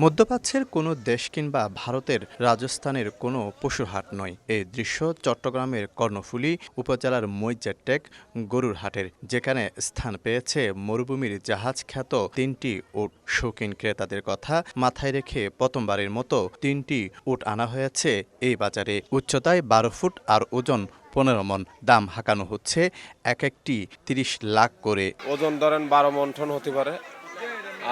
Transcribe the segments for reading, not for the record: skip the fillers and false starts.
মধ্যপ্রাচ্যের কোনো দেশ কিংবা ভারতের রাজস্থানের কোনো পশুর হাট নয় এই দৃশ্য চট্টগ্রামের কর্ণফুলী উপজেলার মইজ্জারটেক গরুর হাটের, যেখানে স্থান পেয়েছে মরুভূমির জাহাজ খ্যাত তিনটি উট। শৌখিন ক্রেতাদের কথা মাথায় রেখে প্রথমবারের মতো তিনটি উট আনা হয়েছে এই বাজারে। উচ্চতায় 12 ফুট আর ওজন 15 মন। দাম হাঁকানো হচ্ছে এক একটি 30 লাখ করে। ওজন ধরেন 12 মন টন হতে পারে।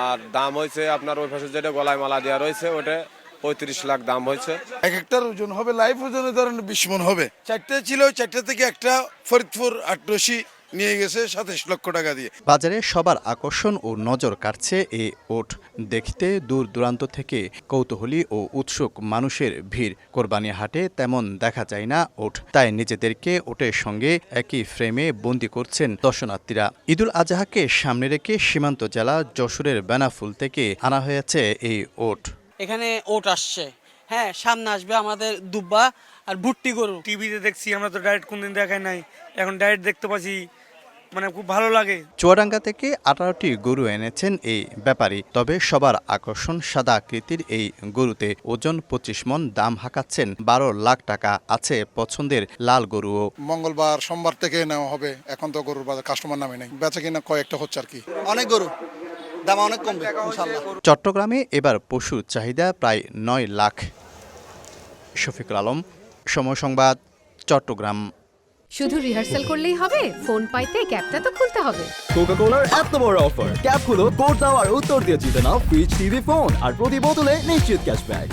আর দাম হয়েছে আপনার ওই পাশে যেটা গলায় মালা দেওয়া রয়েছে ওটা 35 লাখ দাম হয়েছে। এক একটার ওজন হবে, লাইফ ওজনে ধরেন 20 মন হবে। চারটে ছিল, চারটে থেকে একটা ফরিদপুর আটরশি নিয়ে গেছে 27 লক্ষ টাকা দিয়ে। বাজারে সবার আকর্ষণ ও নজর কাড়ছে এই ওট। দেখতে দূর দূরান্ত থেকে কৌতূহলী ও উৎসুক মানুষের ভিড়। কোরবানি হাটে তেমন দেখা যায় না ওট, তাই নিজেদেরকে ওটের সঙ্গে একই ফ্রেমে বন্দি করছেন দর্শনার্থীরা। ঈদুল আজহাকে সামনে রেখে সীমান্ত জেলা যশোরের বেনাফুল থেকে আনা হয়েছে এই ওট। এখানে ওট আসছে, হ্যাঁ, সামনে আসবে আমাদের দুব্বা আর ভুট্টি গরু। টিভিতে দেখছি, আমরা তো ডাইরেক্ট কোনদিন দেখাই নাই, এখন ডাইরেক্ট দেখতে পাচ্ছি, মানে খুব ভালো লাগে। চুয়াডাঙ্গা থেকে 18টি গরু এনেছেন এই ব্যাপারী। তবে সবার আকর্ষণ সাদা আকৃতির এই গরুতে। ওজন 25 মন। দাম হাঁকাচ্ছেন 12 লাখ টাকা। আছে পছন্দের লাল গরুও। মঙ্গলবার সোমবার থেকে নেওয়া হবে, এখন তো গরুর বাজার কাস্টমার নামে নেই, বেচা কিনা কয়েকটা হচ্ছে আর কি। অনেক গরু, দাম অনেক কমবে ইনশাআল্লাহ। চট্টগ্রামে এবার পশুর চাহিদা প্রায় 9 লাখ। শফিকুল আলম, সময় সংবাদ, চট্টগ্রাম। শুধু রিহার্সাল করলেই হবে? ফোন পাইতে ক্যাপটা তো খুলতে হবে। কোকা-কোলার এত বড় অফার, ক্যাপ খুলো, কোড দাও আর উত্তর দিয়ে জিতে নাও ফ্রিজ, টিভি, ফোন আর প্রতি বোতলে নিশ্চিত ক্যাশব্যাক।